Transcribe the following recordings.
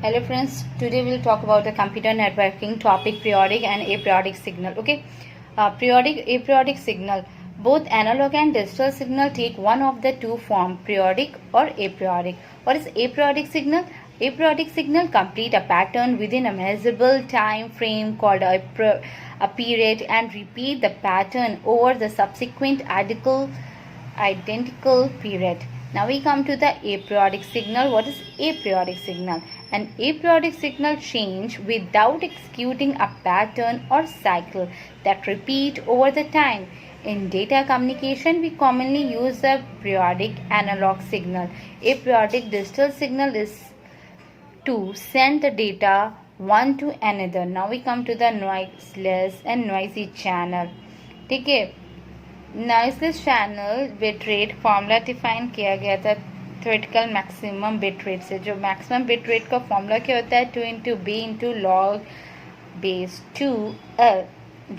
Hello friends, today we'll talk about the computer networking topic, periodic and aperiodic signal. Okay, aperiodic signal. Both analog and digital signal take one of the two form, periodic or aperiodic. What is aperiodic signal? Aperiodic signal complete a pattern within a measurable time frame called a period and repeat the pattern over the subsequent identical period. Now we come to the aperiodic signal. What is aperiodic signal? An aperiodic signal change without executing a pattern or cycle that repeat over the time. In data communication, we commonly use the periodic analog signal. Aperiodic digital signal is to send the data one to another. Now we come to the noiseless and noisy channel. ठीक है, noiseless channel bit rate formula define किया गया था theoretical maximum bit rate से. जो maximum bit rate का formula क्या होता है? 2 into b into log base 2L.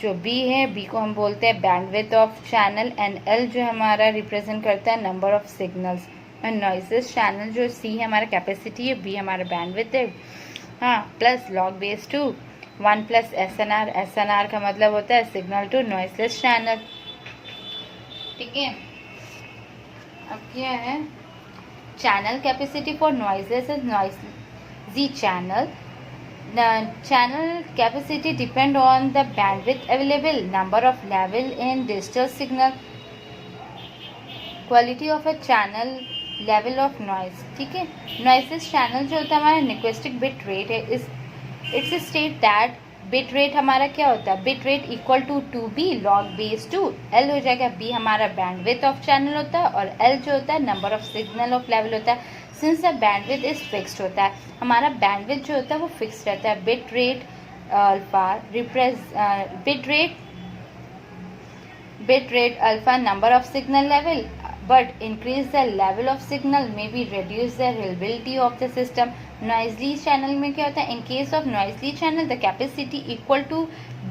जो बी है, बी को हम बोलते हैं bandwidth of channel and L जो हमारा रिप्रेजेंट करता है नंबर ऑफ सिग्नल्स. और नॉइसेस चैनल जो सी है हमारा कैपेसिटी है, बी हमारा बैंडविड्थ है, हाँ, plus log base 2 1 plus SNR. SNR का मतलब होता है सिग्नल टू नॉइसलेस चैनल. ठीक है, अब क्या है? Channel capacity for noises and noisy channel. The channel capacity depend on the bandwidth available, number of level in digital signal, quality of a channel, level of noise. ठीक है, noiseless channel जो होता है हमारा न्यूक्विस्टिक बिट रेट है. It's state that bit rate हमारा क्या होता है? Bit rate equal to 2b log base 2 L हो जाएगा. b हमारा बैंडविड्थ ऑफ चैनल होता है और L जो होता है number of signal of level होता है. Since the bandwidth is fixed होता है, हमारा बैंडविड्थ जो होता है वो फिक्स्ड रहता है. Bit rate alpha bit rate alpha number of signal level, but increase the level of signal maybe reduce the reliability of the system. Noisy channel में क्या होता है? In case of noisy channel the capacity equal to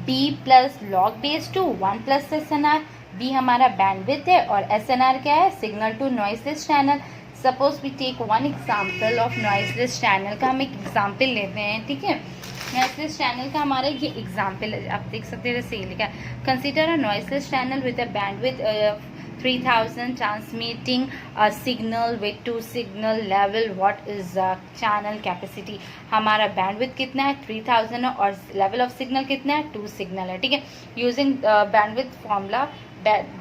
b plus log base 2 1 plus SNR. b हमारा bandwidth है और SNR क्या है? signal to noiseless channel. Suppose we take one example of noiseless channel का हम एक example लेते हैं. ठीक है, noiseless channel का हमारा ये example है, आप देख सकते हैं जैसे ये लिखा है. Consider a noiseless channel with a bandwidth 3000 transmitting a signal with 2 signal level. What is the channel capacity? हमारा bandwidth कितना है? 3000 और level of signal कितना है? 2 signal है. ठीक है, using bandwidth formula,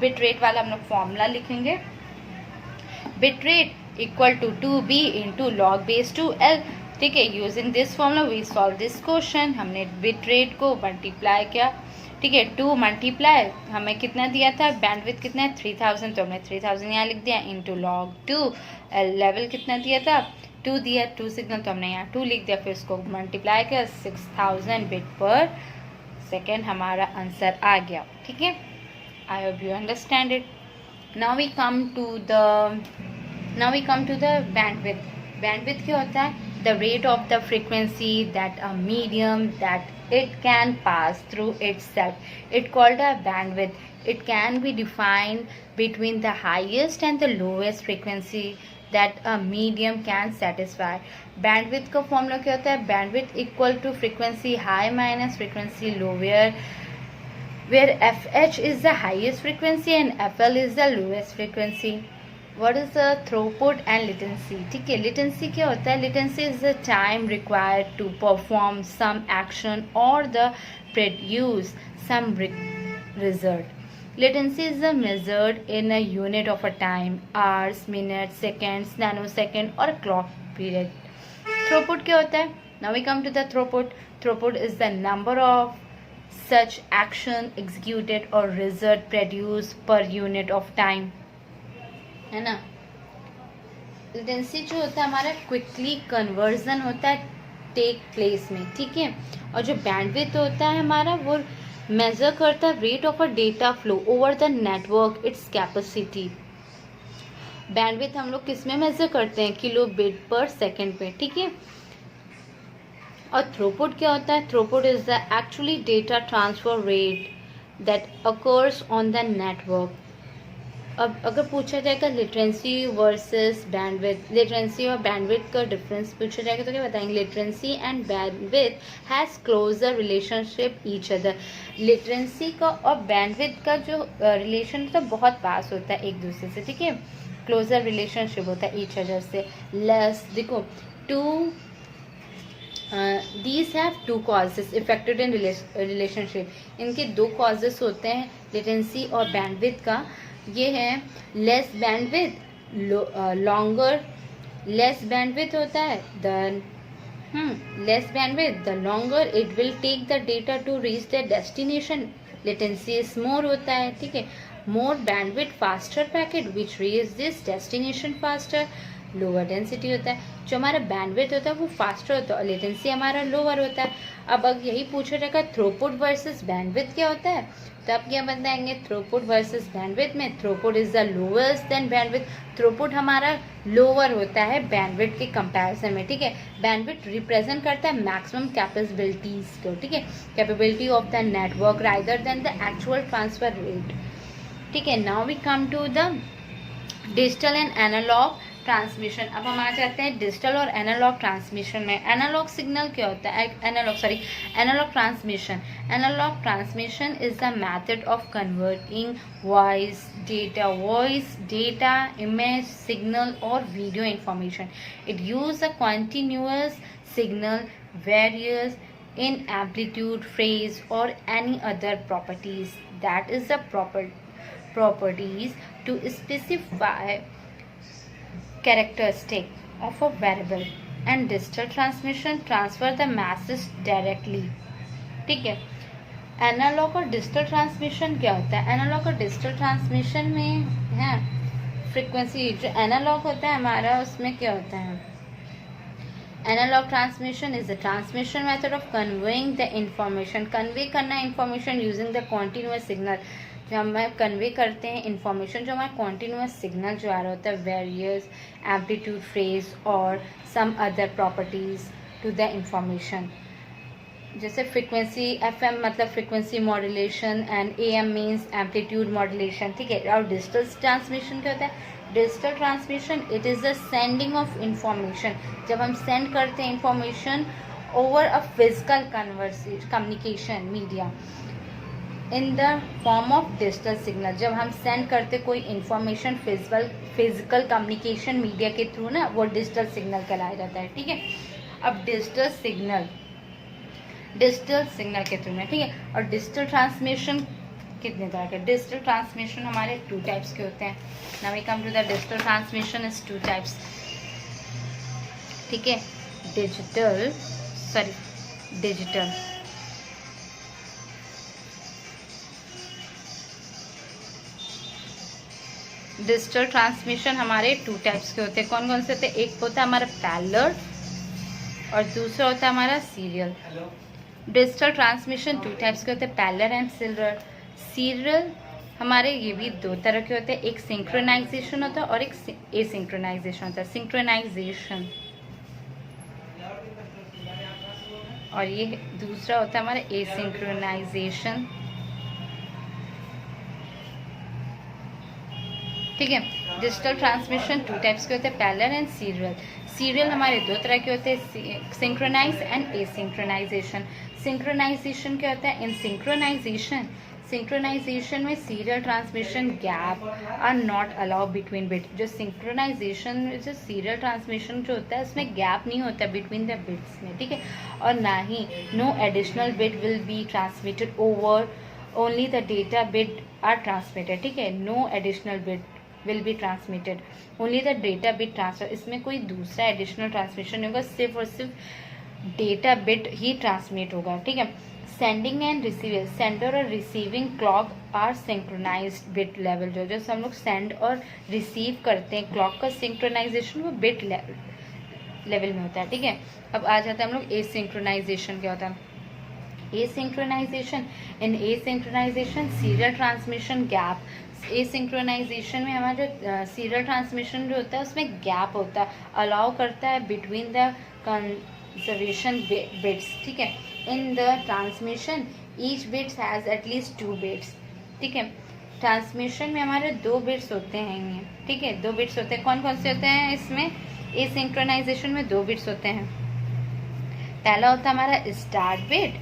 bit rate वाला हम लोग formula लिखेंगे. bit rate equal to 2b into log base 2L. ठीक है, using this formula we solve this question. हमने बिट रेट को मल्टीप्लाई किया. ठीक है, 2 मल्टीप्लाई हमें कितना दिया था? बैंडविड्थ कितना है? 3000, तो हमने 3000 यहाँ लिख दिया इंटू लॉग 2. लेवल कितना दिया था? 2 दिया, 2 सिग्नल, तो हमने यहाँ 2 लिख दिया. फिर उसको मल्टीप्लाई किया 6000 बिट पर सेकेंड, हमारा आंसर आ गया. ठीक है, I hope you understand it. Now we come to the bandwidth. Bandwidth क्या होता है? The rate of the frequency that a medium that it can pass through itself. It called a bandwidth. It can be defined between the highest and the lowest frequency that a medium can satisfy. Bandwidth का formula क्या होता है? Bandwidth equal to frequency high minus frequency low, where FH is the highest frequency and FL is the lowest frequency. What is the throughput and latency? ठीक है, latency क्या होता है? Latency is the time required to perform some action or the produce some result. Latency is measured in a unit of a time, hours, minutes, seconds, nanosecond or clock period. Throughput क्या होता है? Now we come to the throughput. Throughput is the number of such action executed or result produced per unit of time. है ना. Latency जो होता है हमारा quickly conversion होता है टेक प्लेस में. ठीक है, और जो बैंडविड्थ होता है हमारा वो मेजर करता है rate of a data flow over the network, its capacity. Bandwidth हम लोग किस में मेजर करते हैं? किलो बिट पर सेकेंड पे. ठीक है, और थ्रूपुट क्या होता है? Throughput is the actually data transfer rate that occurs on the network. अब अगर पूछा जाएगा लिटरेंसी वर्सेस बैंडविड्थ, लिटरेंसी और बैंडविड्थ का डिफरेंस पूछा जाएगा तो क्या बताएंगे? Latency and bandwidth has closer relationship each other. Latency का और बैंडविड्थ का जो रिलेशन तो बहुत पास होता है एक दूसरे से, ठीक है, क्लोजर रिलेशनशिप होता है ईच अदर से। लेस देखो to these have two causes affected in relationship, इनके दो कॉजेज होते हैं लिटेंसी और बैंडविड्थ का। ये है less bandwidth longer, less bandwidth होता है the less bandwidth the longer it will take the data to reach the destination, latency is more होता है, ठीक है, more bandwidth faster packet which reach this destination faster, lower density होता है। जो हमारा बैंडविड्थ होता है वो फास्टर होता है और लेटेंसी हमारा लोअर होता है। अब यही पूछा जाएगा थ्रूपुट वर्सेस बैंडविड्थ क्या होता है, तो आप क्या बताएंगे? थ्रूपुट वर्सेस बैंडविड्थ में throughput is the lowest than bandwidth, throughput हमारा लोअर होता है बैंडविड्थ के कंपैरिजन में, ठीक है। बैंडविड्थ रिप्रेजेंट करता है मैक्सिमम कैपेबिलिटीज को, ठीक है, capability of the network rather than the actual transfer rate, ठीक है। Now we come to the digital and analog transmission. अब हम आ जाते हैं डिजिटल और एनालॉग ट्रांसमिशन में। एनालॉग सिग्नल क्या होता है? Analogue transmission, analog transmission is the method of converting voice data, image, signal और video information. It use a continuous signal various in amplitude, phase or any other properties, that is the properties to specify characteristic of a variable, and digital transmission transfer the message directly, ठीक है। Analogue और digital transmission क्या होता है? Analogue और digital transmission में है frequency, जो एनालॉग होता है हमारा उसमें क्या होता है? Analogue transmission is the transmission method of conveying the information, convey करना है information using the continuous signal, जो हम कन्वे करते हैं इंफॉर्मेशन, जो हमारा कॉन्टिन्यूअस सिग्नल जो आ रहा होता है वेरियस एम्पलीट्यूड, फेज और some other properties to the information. जैसे फ्रीक्वेंसी FM मतलब frequency modulation and AM means amplitude modulation, ठीक है। और डिजिटल ट्रांसमिशन क्या होता है? Digital transmission it is the sending of information, जब हम सेंड करते हैं information over a physical communication media in the form of digital signal, जब हम सेंड करते कोई इंफॉर्मेशन फिजिकल कम्युनिकेशन मीडिया के थ्रू ना, वो डिजिटल सिग्नल कहलाया जाता है, ठीक है। अब डिजिटल सिग्नल के थ्रू में, ठीक है। और डिजिटल ट्रांसमिशन कितने तरह के? डिजिटल ट्रांसमिशन हमारे 2 टाइप्स के होते हैं। Now we come to the digital transmission is 2 types, ठीक है। डिजिटल डिजिटल ट्रांसमिशन हमारे 2 टाइप्स के होते हैं। कौन कौन से होते हैं? एक होता है हमारा पैरेलल और दूसरा होता है हमारा सीरियल। डिजिटल ट्रांसमिशन 2 टाइप्स के होते हैं, पैरेलल एंड सीरियल हमारे ये भी 2 तरह के होते हैं, एक सिंक्रोनाइजेशन होता है और एक एसिंक्रोनाइजेशन होता है। सिंक्रोनाइजेशन और ये दूसरा होता है हमारा एसिंक्रोनाइजेशन, ठीक है। डिजिटल ट्रांसमिशन 2 टाइप्स के होते हैं, पैरेलल एंड सीरियल। सीरियल हमारे 2 तरह के होते हैं, सिंक्रोनाइज एंड एसिंक्रोनाइजेशन। सिंक्रोनाइजेशन क्या होता है? इन सिंक्रोनाइजेशन में serial transmission gap are not allow between bit. जो सिंक्रोनाइजेशन में जो सीरियल ट्रांसमिशन जो होता है उसमें गैप नहीं होता बिटवीन द बिट्स में, ठीक है। और ना ही no additional bit will be transmitted over, only the data bit are transmitted, ठीक है। No additional bit will be transmitted, only the data bit transfer. इसमें कोई दूसरा एडिशनल ट्रांसमिशन नहीं होगा, सिर्फ और सिर्फ डेटा बिट ही ट्रांसमिट होगा, ठीक है। सेंडिंग एंड रिसीविंग, सेंडर और receiving clock are synchronised bit level. जो हम लोग सेंड और रिसीव करते हैं क्लॉक का सिंक्रोनाइजेशन वो बिट लेवल में होता है, ठीक है। अब आ जाता है हम लोग एसिंक्रोनाइजेशन क्या होता है? एसिंक्रोनाइजेशन, इन एसिंक्रोनाइजेशन सीरियल ट्रांसमिशन गैप। एसिंक्रोनाइजेशन में हमारा जो सीरियल ट्रांसमिशन जो होता है उसमें गैप होता है, अलाउ करता है बिटवीन द कंजर्वेशन बिट्स, ठीक है। In the transmission each bits has at least 2 bits, ठीक है। ट्रांसमिशन में हमारे 2 बिट्स होते हैं ये, ठीक है, 2 बिट्स होते हैं। कौन कौन से होते हैं इसमें? एसिंक्रोनाइजेशन में 2 बिट्स होते हैं। पहला होता है हमारा स्टार्ट बिट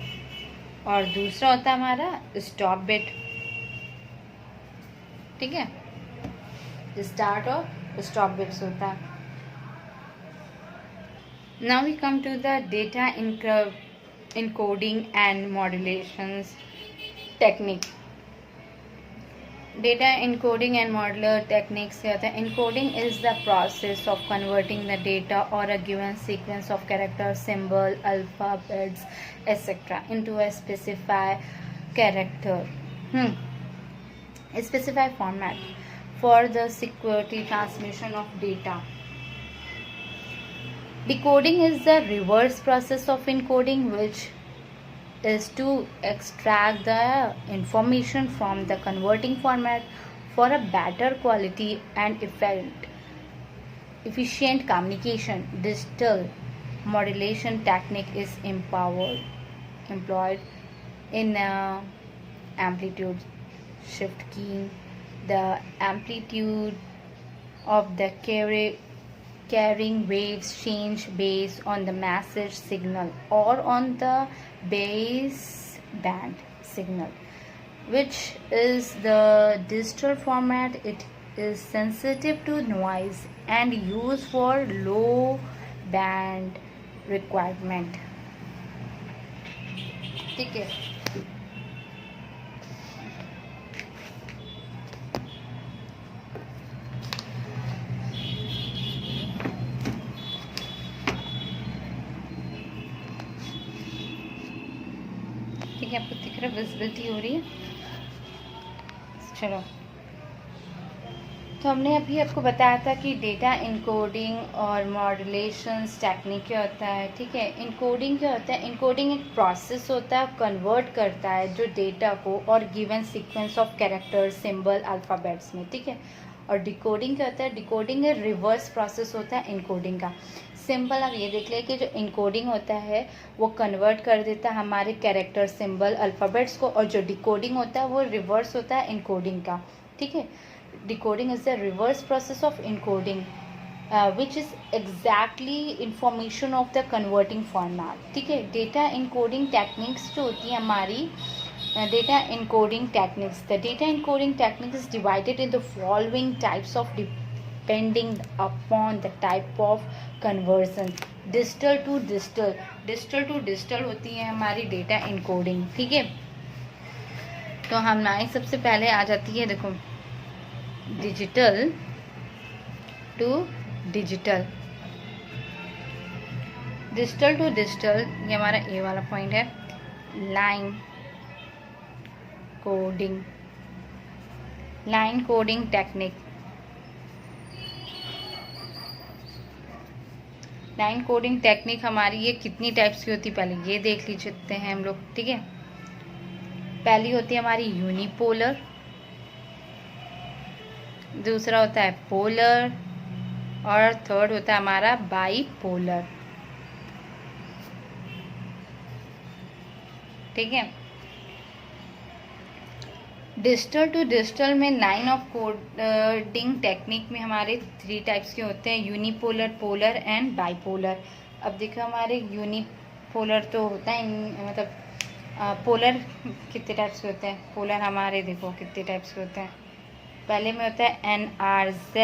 और दूसरा होता है हमारा स्टॉप बिट, ठीक है, स्टार्ट और स्टॉप बिट्स होता है। Now we come to the data encoding and modulations technique. Data encoding and modular techniques क्या होता है? Encoding is the process of converting the data or a given sequence of characters, symbol, alphabets, etc. into a specified character, a specified format for the security transmission of data. Decoding is the reverse process of encoding, which is to extract the information from the converting format for a better quality and efficient communication. Digital modulation technique is employed in amplitude shift keying. The amplitude of the carrying waves change based on the message signal or on the base band signal, which is the digital format. It is sensitive to noise and used for low band requirement, ठीक है। ठीक है, आपको दिख रहा है, visibility हो रही है। चलो, तो हमने अभी आपको बताया था कि डेटा इनकोडिंग और मॉड्यूलेशंस टेक्निक क्या होता है, ठीक है। इनकोडिंग क्या होता है? इनकोडिंग एक प्रोसेस होता है, कन्वर्ट करता है जो डेटा को और given sequence of characters, symbol, alphabets में, ठीक है। और डिकोडिंग क्या होता है? डिकोडिंग एक रिवर्स प्रोसेस होता है इनकोडिंग का। सिंपल आप ये देख लें कि जो इनकोडिंग होता है वो कन्वर्ट कर देता है हमारे कैरेक्टर, सिंबल, अल्फ़ाबेट्स को, और जो डिकोडिंग होता है वो रिवर्स होता है इनकोडिंग का, ठीक है। Decoding is the reverse process of encoding which is exactly information of the converting format, ठीक है। डेटा इनकोडिंग टेक्निक्स जो होती है हमारी, data encoding techniques. The data encoding technique is divided into following types of depending upon the type of conversion. Digital to digital. Digital to digital होती है हमारी data encoding, ठीक है। तो हमारी सबसे पहले आ जाती है, देखो, digital to digital. Digital to digital ये हमारा ए वाला पॉइंट है। Line coding, line coding technique. Line coding technique हमारी ये कितनी टाइप्स की होती है पहले ये देख लीजिए हैं हम लोग, ठीक है। पहली होती है हमारी यूनिपोलर, दूसरा होता है पोलर, और थर्ड होता है हमारा बाईपोलर, ठीक है। डिजिटल टू डिजिटल में लाइन ऑफ कोडिंग टेक्निक में हमारे 3 टाइप्स के होते हैं, यूनिपोलर, पोलर एंड बाईपोलर। अब देखो हमारे यूनिपोलर तो होता है, मतलब पोलर कितने टाइप्स के होते हैं? पोलर हमारे देखो कितने टाइप्स के होते हैं। पहले में होता है NRZ,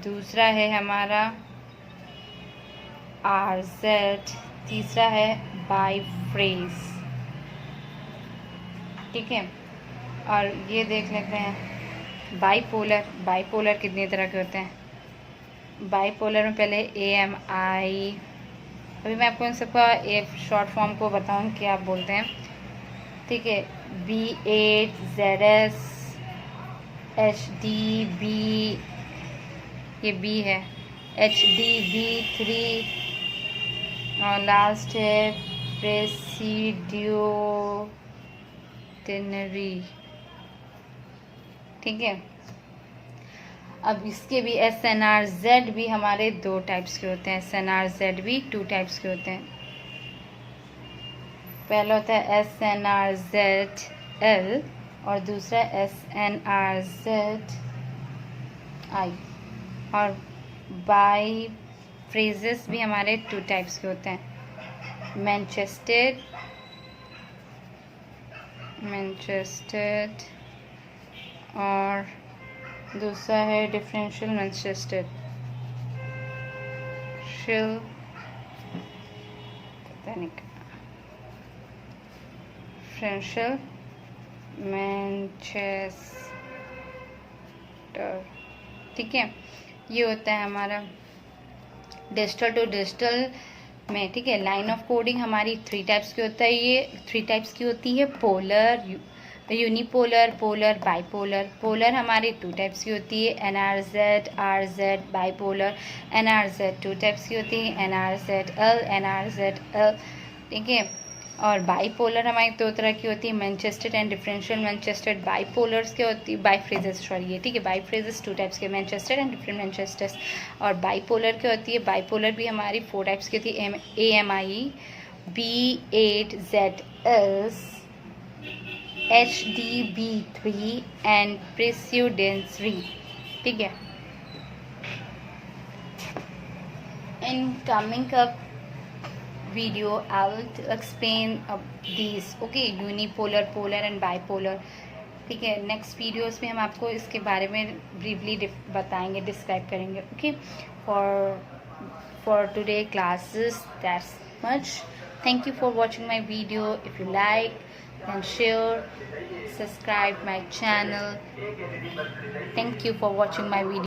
दूसरा है हमारा RZ, तीसरा है बाईफ्रेज, ठीक है। और ये देख लेते हैं बाईपोलर। बाईपोलर कितनी तरह के होते हैं? बाईपोलर में पहले AMI, अभी मैं आपको इन सबका एक शॉर्ट फॉर्म को बताऊं क्या आप बोलते हैं, ठीक है। B8, ZS, HDB, ये B है, HDB3, और लास्ट है प्रेसिड्यूटिनरी, ठीक है। अब इसके भी SNRZ भी हमारे 2 टाइप्स के होते हैं। SNRZ भी 2 टाइप्स के होते हैं। पहला होता है SNRZL और दूसरा SNRZ आई। और बाई फ्रेजेस भी हमारे 2 टाइप्स के होते हैं, मैनचेस्टेड और दूसरा है डिफरेंशियल मैनचेस्टेड शिल डिफरेंशियल मैनचेस्टर। ठीक है, ये होता है हमारा डिजिटल टू डिजिटल में। ठीक है, लाइन ऑफ कोडिंग हमारी 3 टाइप्स की होता है। ये 3 टाइप्स की होती है, polar, unipolar, polar, bipolar. Polar हमारी 2 टाइप्स की होती है, NRZ, RZ, bipolar. NRZ 2 types की होती है, NRZL, NRZL। ठीक है, और बाइपोलर हमारी 2 तरह की होती है, मैनचेस्टेड एंड डिफरेंशियल मैनचेस्टेड। बाइपोलर्स क्या होती है, बाइफ्रेजेस सॉरी, ठीक है, बाइफ्रेजेस 2 टाइप्स के, मैनचेस्टेड एंड डिफरेंट मैनचेस्टर्स। और बाइपोलर क्या होती है, बाइपोलर भी हमारी 4 टाइप्स की होती है, AMI, B8ZS, HDB3 and presidency. ठीक है, in coming up video I will explain these, okay, unipolar, polar and bipolar। ठीक है, नेक्स्ट वीडियोस में हम आपको इसके बारे में ब्रीफली बताएंगे, डिस्क्राइब करेंगे। Okay, for today classes that's much. Thank you for watching my video. If you like then share, subscribe my channel. Thank you for watching my video.